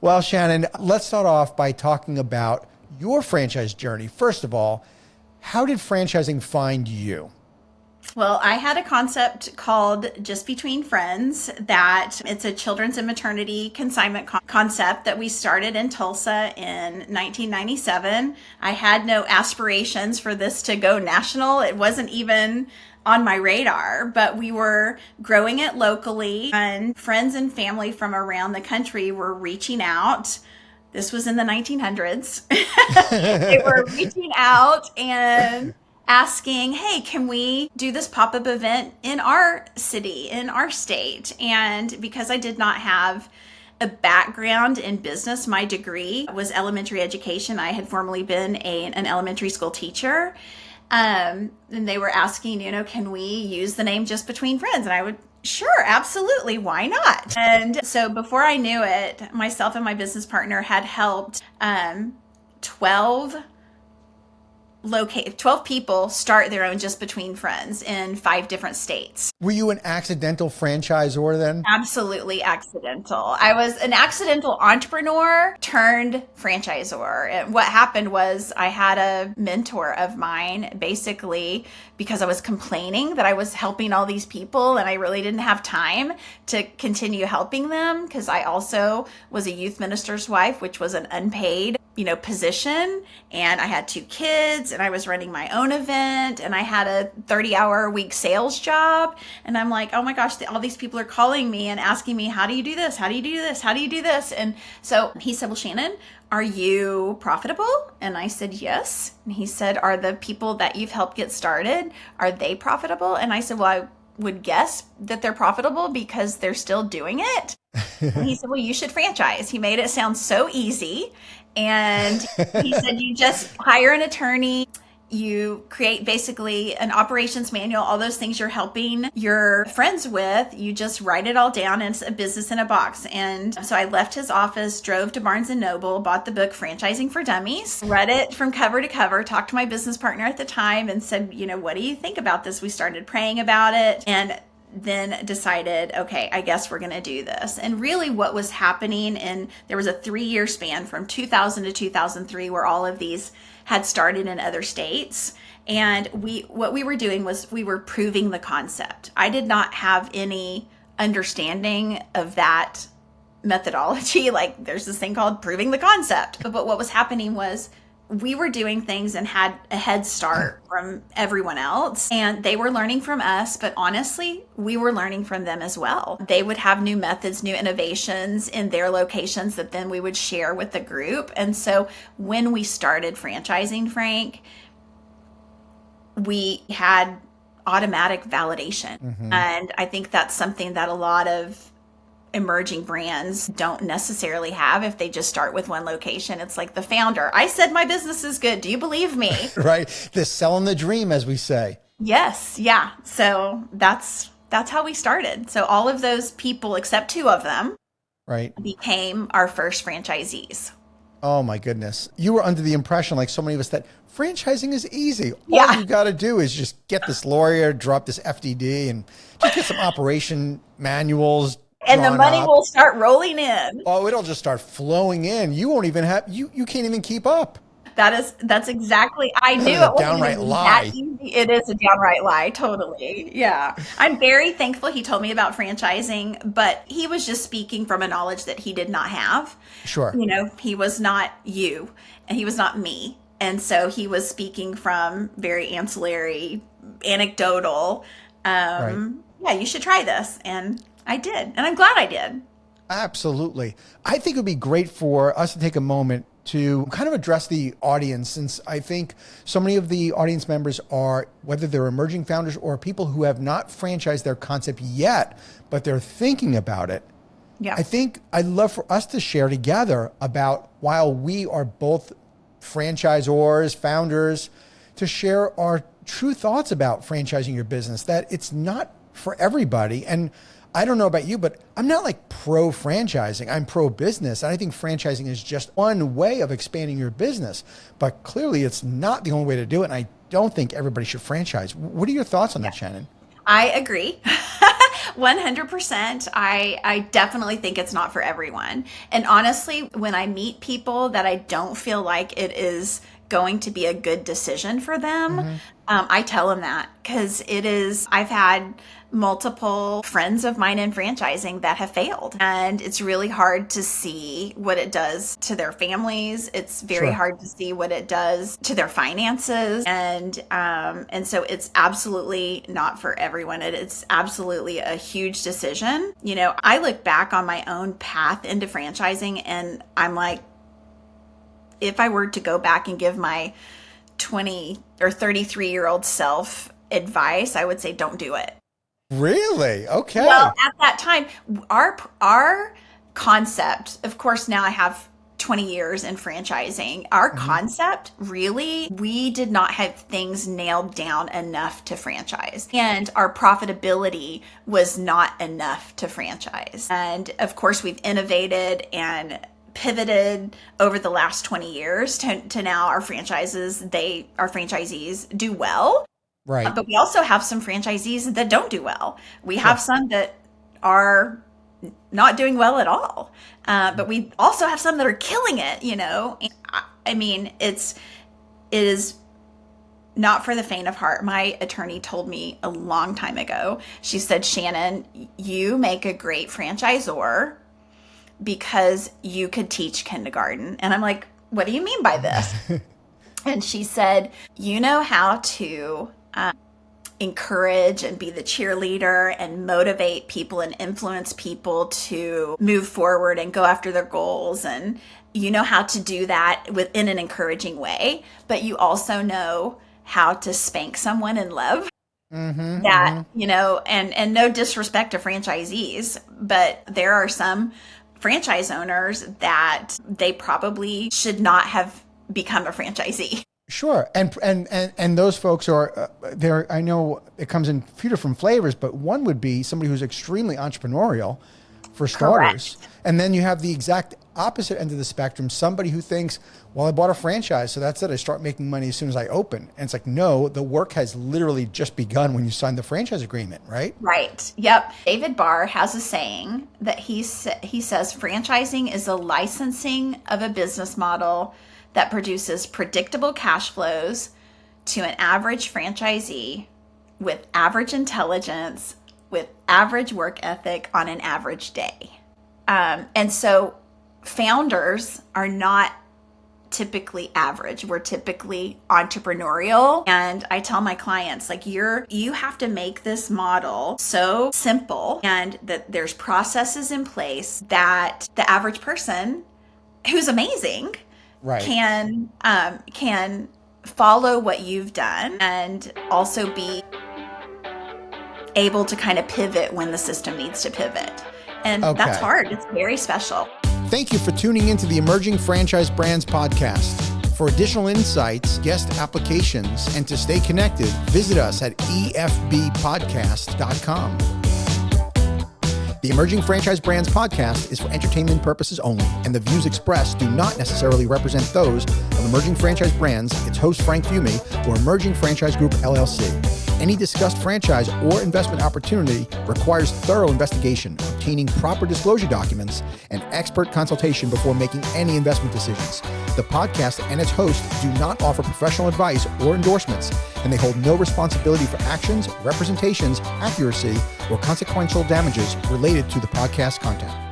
Well, Shannon, let's start off by talking about your franchise journey. First of all, how did franchising find you? Well, I had a concept called Just Between Friends that it's a children's and maternity consignment concept that we started in Tulsa in 1997. I had no aspirations for this to go national. It wasn't even on my radar, but we were growing it locally, and friends and family from around the country were reaching out. This was in the 1900s. They were reaching out and asking, hey, can we do this pop up event in our city, in our state? And because I did not have a background in business, my degree was elementary education. I had formerly been an elementary school teacher. And they were asking, can we use the name Just Between Friends? And I would, sure, absolutely, why not? And so before I knew it, myself and my business partner had helped 12 12 people start their own Just Between Friends in 5 different states. Were you an accidental franchisor then? Absolutely accidental. I was an accidental entrepreneur turned franchisor. And what happened was I had a mentor of mine, basically because I was complaining that I was helping all these people and I really didn't have time to continue helping them, because I also was a youth minister's wife, which was an unpaid position, and I had 2 kids, and I was running my own event, and I had a 30-hour-a-week sales job. And I'm like, oh my gosh, all these people are calling me and asking me, how do you do this? How do you do this? How do you do this? And so he said, well, Shannon, are you profitable? And I said, yes. And he said, are the people that you've helped get started, are they profitable? And I said, well, I would guess that they're profitable because they're still doing it. And he said, well, you should franchise. He made it sound so easy. And he said, you just hire an attorney, you create basically an operations manual, all those things you're helping your friends with, you just write it all down, and it's a business in a box. And so I left his office, drove to Barnes and Noble, bought the book Franchising for Dummies, read it from cover to cover, talked to my business partner at the time and said, what do you think about this? We started praying about it, and then decided, okay, I guess we're going to do this. And really what was happening, and there was a 3-year span from 2000 to 2003 where all of these had started in other states. And what we were doing was we were proving the concept. I did not have any understanding of that methodology. Like, there's this thing called proving the concept. But what was happening was we were doing things and had a head start from everyone else, and they were learning from us, but honestly, we were learning from them as well. They would have new methods, new innovations in their locations that then we would share with the group. And so when we started franchising, Frank, we had automatic validation. Mm-hmm. And I think that's something that a lot of emerging brands don't necessarily have if they just start with one location. It's like the founder, I said my business is good. Do you believe me? Right. They're selling the dream, as we say. Yes. Yeah. So that's how we started. So all of those people, except 2 of them, right, became our first franchisees. Oh my goodness. You were under the impression, like so many of us, that franchising is easy. Yeah. All you got to do is just get this lawyer, drop this FDD, and just get some operation manuals, and the money up. will start rolling in. Oh, it'll just start flowing in. You won't even have, you can't even keep up. That's exactly, I knew it wasn't downright lie. that easy. It is a downright lie, totally. Yeah. I'm very thankful he told me about franchising, but he was just speaking from a knowledge that he did not have. Sure. He was not you, and he was not me. And so he was speaking from very ancillary, anecdotal, Right. yeah, you should try this. And I did. And I'm glad I did. Absolutely. I think it would be great for us to take a moment to kind of address the audience, since I think so many of the audience members are, whether they're emerging founders or people who have not franchised their concept yet, but they're thinking about it. Yeah. I think I'd love for us to share together about, while we are both franchisors, founders, to share our true thoughts about franchising your business, that it's not for everybody. And I don't know about you, but I'm not like pro franchising. I'm pro business. And I think franchising is just one way of expanding your business. But clearly it's not the only way to do it. And I don't think everybody should franchise. What are your thoughts on that, Shannon? I agree. 100%. I definitely think it's not for everyone. And honestly, when I meet people that I don't feel like it is going to be a good decision for them, I tell them that, because I've had multiple friends of mine in franchising that have failed, and it's really hard to see what it does to their families. It's very hard to see what it does to their finances, and so it's absolutely not for everyone. It's absolutely a huge decision. You know, I look back on my own path into franchising, and I'm like, if I were to go back and give my 20 or 33-year-old self advice, I would say don't do it. Really? Okay. Well, at that time, our concept, of course, now I have 20 years in franchising. Our concept, really, we did not have things nailed down enough to franchise. And our profitability was not enough to franchise. And of course, we've innovated and pivoted over the last 20 years to now our franchisees do well. Right. But we also have some franchisees that don't do well. We have some that are not doing well at all. But we also have some that are killing it, you know. I mean, it is not for the faint of heart. My attorney told me a long time ago, she said, Shannon, you make a great franchisor because you could teach kindergarten. And I'm like, what do you mean by this? And she said, you know how to encourage and be the cheerleader and motivate people and influence people to move forward and go after their goals. And you know how to do that within an encouraging way, but you also know how to spank someone in love. You know, and no disrespect to franchisees, but there are some franchise owners that they probably should not have become a franchisee. Sure. And those folks are there. I know it comes in a few different flavors, but one would be somebody who's extremely entrepreneurial, for starters. Correct. And then you have the exact opposite end of the spectrum, somebody who thinks, well, I bought a franchise, so that's it. I start making money as soon as I open. And it's like, no, the work has literally just begun when you sign the franchise agreement, right? Right. Yep. David Barr has a saying that he says franchising is a licensing of a business model that produces predictable cash flows to an average franchisee with average intelligence, with average work ethic on an average day. And so founders are not typically average. We're typically entrepreneurial. And I tell my clients, like, you have to make this model so simple and that there's processes in place that the average person who's amazing can follow what you've done and also be able to kind of pivot when the system needs to pivot. And that's hard. It's very special. Thank you for tuning into the Emerging Franchise Brands podcast. For additional insights, guest applications, and to stay connected, visit us at efbpodcast.com. The Emerging Franchise Brands podcast is for entertainment purposes only, and the views expressed do not necessarily represent those of Emerging Franchise Brands, its host Frank Fiume, or Emerging Franchise Group, LLC. Any discussed franchise or investment opportunity requires thorough investigation, obtaining proper disclosure documents, and expert consultation before making any investment decisions. The podcast and its host do not offer professional advice or endorsements, and they hold no responsibility for actions, representations, accuracy, or consequential damages related to the podcast content.